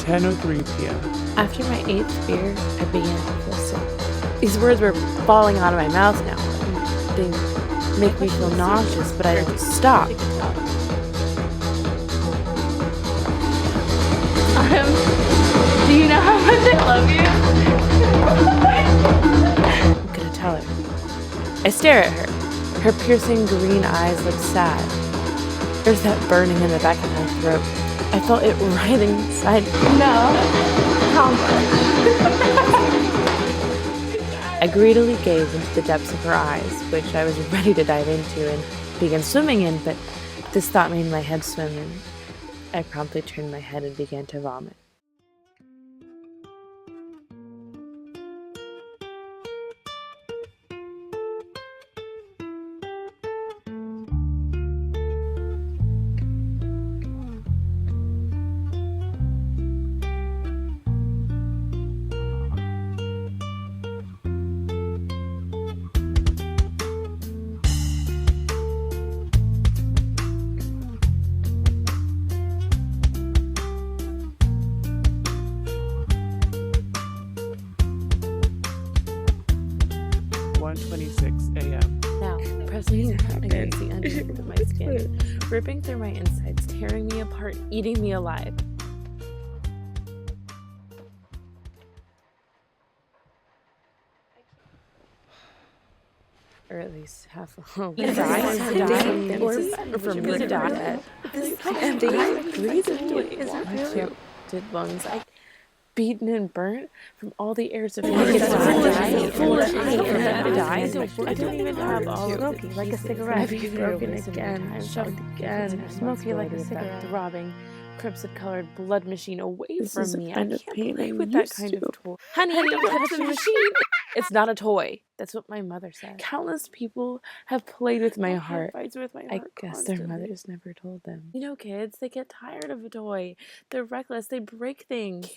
10:03 p.m. After my 8th beer, I began to feel sick. These words were falling out of my mouth now. They make me feel nauseous, but I don't stop. Do you know how much I love you? I'm gonna tell her. I stare at her. Her piercing green eyes look sad. There's that burning in the back of my throat. I felt it writhing inside. No. How much? I greedily gazed into the depths of her eyes, which I was ready to dive into and begin swimming in, but this thought made my head swim, and I promptly turned my head and began to vomit. a.m. Now, pressing against the underneath of my skin, ripping through my insides, tearing me apart, eating me alive. Or at least half alone. For me to die. Did lungs. Beaten and burnt from all the airs of I don't even have all of it. Like a cigarette. I've been broken again, shoved again, smoky like a cigarette, throbbing, crimson-colored blood machine away from me. I can't play with that kind of toy. Honey, don't touch the machine. It's not a toy. That's what my mother said. Countless people have played with my heart. I guess their mothers never told them. You know, kids, they get tired of a toy. They're reckless. They break things.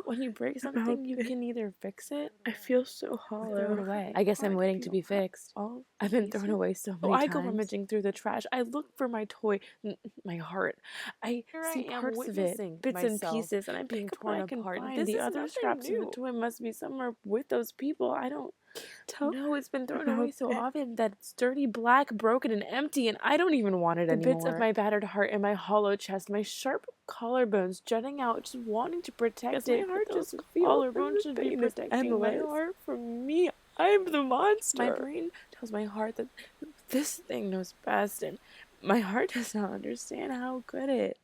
When you break something, you can either fix it. I feel so hollow. Throw it away. I guess I'm waiting to be fixed. I've been thrown away so many times. I go rummaging through the trash. I look for my toy, my heart. I see parts of it, bits and pieces, and I'm being torn apart. The other straps in the toy must be somewhere with those people. I don't know. It's been thrown away so often that it's dirty, black, broken, and empty, and I don't even want it anymore. The bits of my battered heart and my hollow chest, my sharp collarbones jutting out, just wanting to protect it. My heart just collarbones should be protecting my heart from me. I'm the monster. My brain tells my heart that this thing knows best, and my heart does not understand how good it.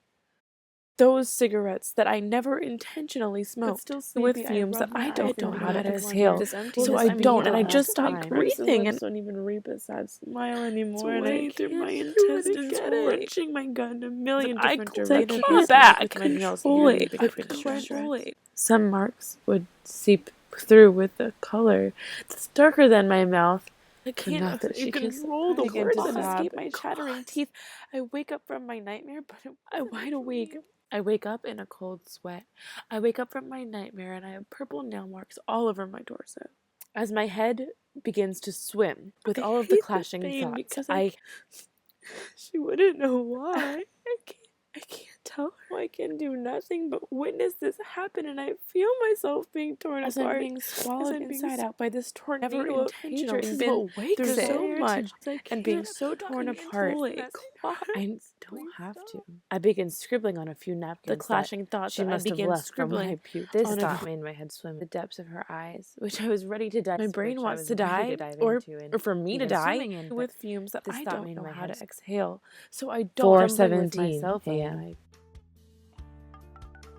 Those cigarettes that I never intentionally smoked, with fumes that I don't know how to exhale, so I don't, and I just stop breathing and don't even reap a sad smile anymore, and I through my intestines, wrenching my gun a million different directions. Some marks would seep through with the color that's darker than my mouth. I can't control the words that escape my chattering teeth. I wake up from my nightmare, but I'm wide awake. I wake up in a cold sweat. I wake up from my nightmare and I have purple nail marks all over my torso. As my head begins to swim with all of the clashing thoughts, she wouldn't know why. I can't tell her. I can do nothing but witness this happen, and I feel myself being torn apart. I'm being swallowed inside out by this tornado of hatred. I've been through so much, and being so torn apart. I don't have to. I begin scribbling on a few napkins. The clashing thoughts she must have left from when I puked. This thought made my head swim in the depths of her eyes, which I was ready to die. My brain wants to die, or for me to die, with fumes that I don't know how to exhale. So I don't 4:17 a.m.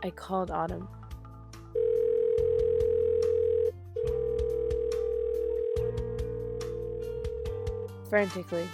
I called Autumn. Frantically,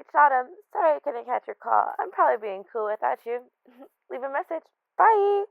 reached Autumn. Sorry I couldn't catch your call. I'm probably being cool without you. Leave a message. Bye.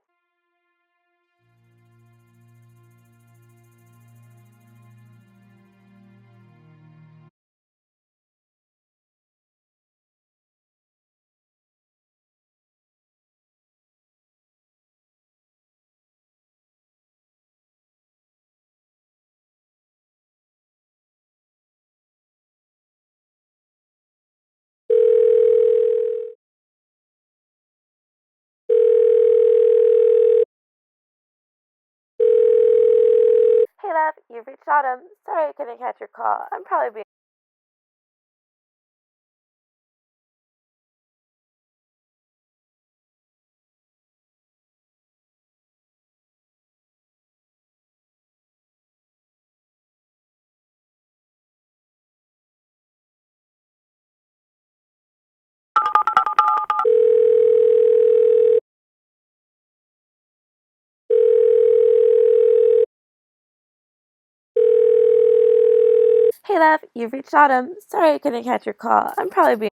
Hey, love, you've reached Autumn. Sorry I couldn't catch your call. I'm probably being. Hey, love, you've reached Autumn. Sorry I couldn't catch your call. I'm probably being.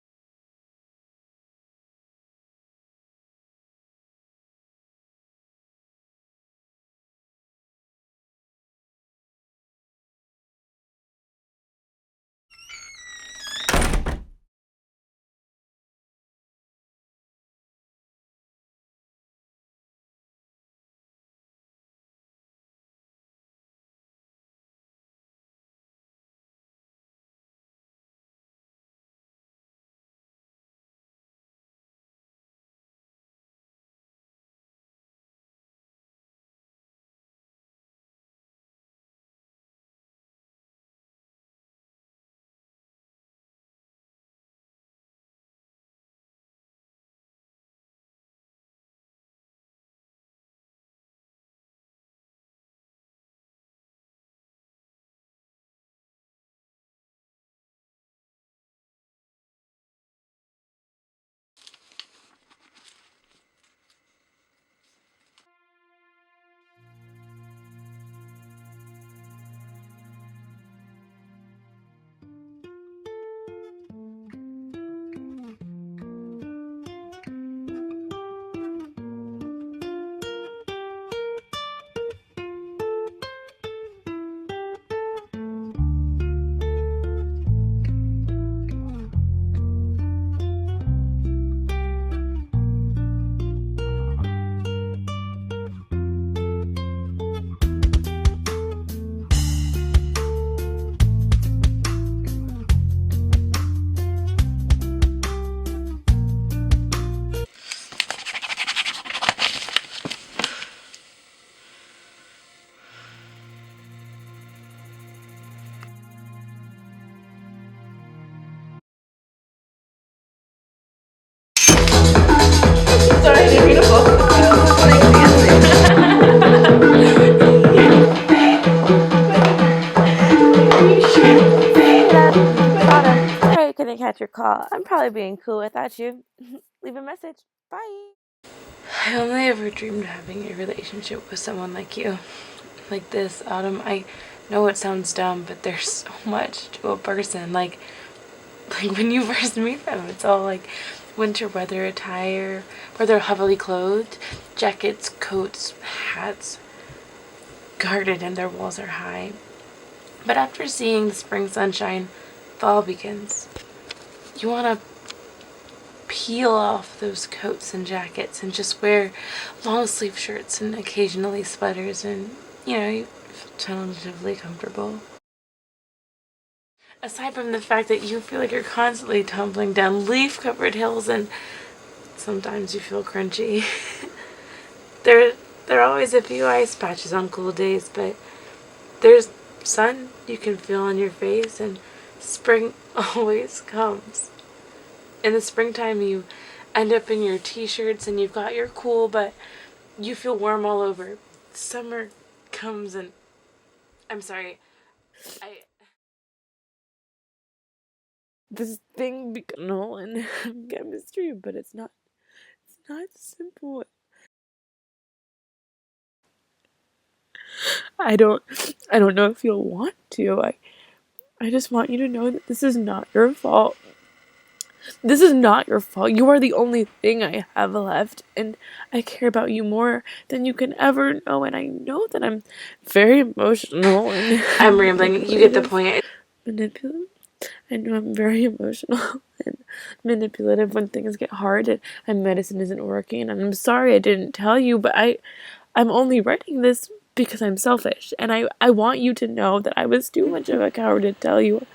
Sorry, I didn't mean to Sorry I couldn't catch your call. I'm probably being cool without you. Leave a message. Bye. I only ever dreamed of having a relationship with someone like you. Like this, Autumn. I know it sounds dumb, but there's so much to a person. Like when you first meet them, it's all like winter weather attire, where they're heavily clothed, jackets, coats, hats, guarded, and their walls are high. But after seeing the spring sunshine, fall begins. You want to peel off those coats and jackets and just wear long sleeve shirts and occasionally sweaters, and you feel tentatively comfortable. Aside from the fact that you feel like you're constantly tumbling down leaf covered hills, and sometimes you feel crunchy. there are always a few ice patches on cool days, but there's sun you can feel on your face, and spring always comes. In the springtime, you end up in your t-shirts and you've got your cool, but you feel warm all over. Summer comes and I'm sorry. This thing began all in chemistry, but it's not simple. I don't know if you'll want to. I just want you to know that this is not your fault. This is not your fault. You are the only thing I have left, and I care about you more than you can ever know, and I know that I'm very emotional and I'm rambling. You get the point. Manipulative. I know I'm very emotional and manipulative when things get hard and medicine isn't working. And I'm sorry I didn't tell you, but I'm only writing this because I'm selfish. And I want you to know that I was too much of a coward to tell you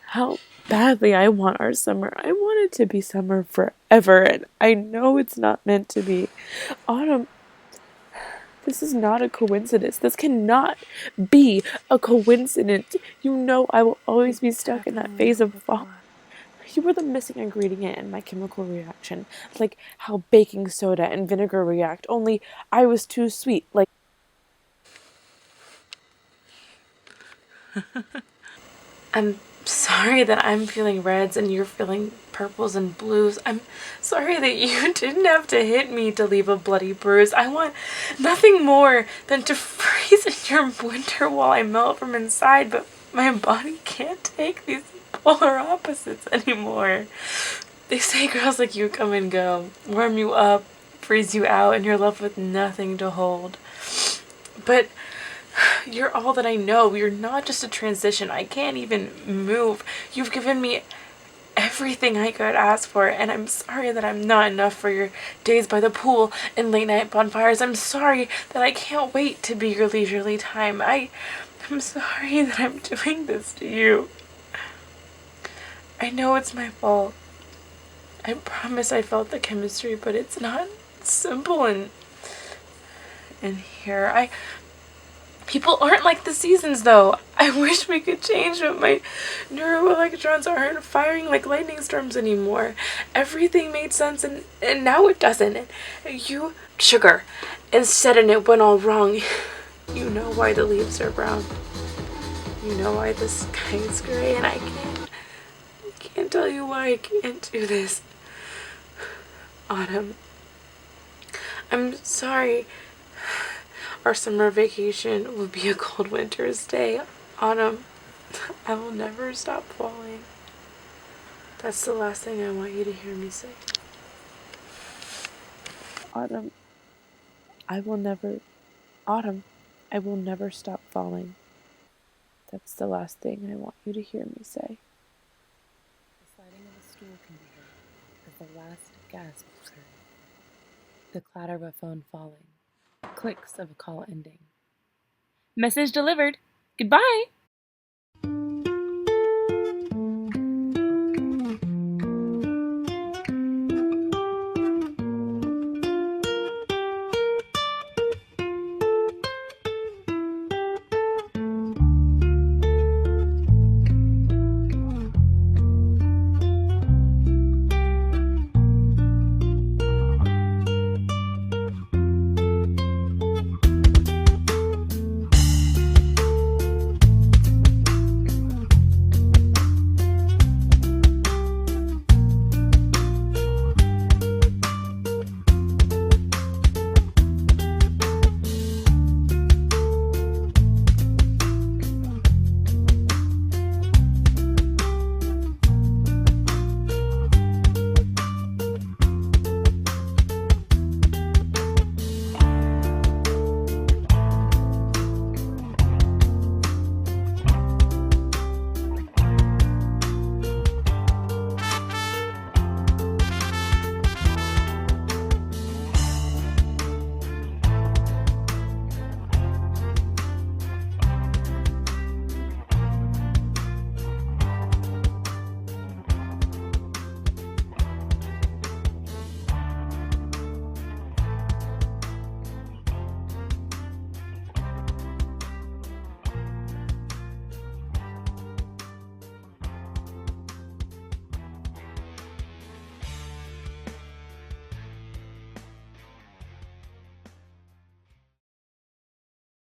how badly I want our summer. I want it to be summer forever, and I know it's not meant to be. Autumn, this is not a coincidence. This cannot be a coincidence. You know I will always be stuck in that phase of fall. You were the missing ingredient in my chemical reaction. Like how baking soda and vinegar react, only I was too sweet. Like I'm sorry that I'm feeling reds and you're feeling purples and blues. I'm sorry that you didn't have to hit me to leave a bloody bruise. I want nothing more than to freeze in your winter while I melt from inside, but my body can't take these polar opposites anymore. They say girls like you come and go, warm you up, freeze you out, and you're left with nothing to hold. But you're all that I know. You're not just a transition. I can't even move. You've given me everything I could ask for, and I'm sorry that I'm not enough for your days by the pool and late night bonfires. I'm sorry that I can't wait to be your leisurely time. I'm sorry that I'm doing this to you. I know it's my fault. I promise I felt the chemistry, but it's not simple and here. People aren't like the seasons, though. I wish we could change, but my neuroelectrons aren't firing like lightning storms anymore. Everything made sense, and now it doesn't. You sugar instead, and it went all wrong. You know why the leaves are brown. You know why the sky is gray, and I can't tell you why I can't do this. Autumn, I'm sorry. Our summer vacation will be a cold winter's day. Autumn, I will never stop falling. That's the last thing I want you to hear me say. Autumn, I will never stop falling. That's the last thing I want you to hear me say. The sliding of a stool can be heard as the last gasp is heard. The clatter of a phone falling. Clicks of a call ending. Message delivered. Goodbye!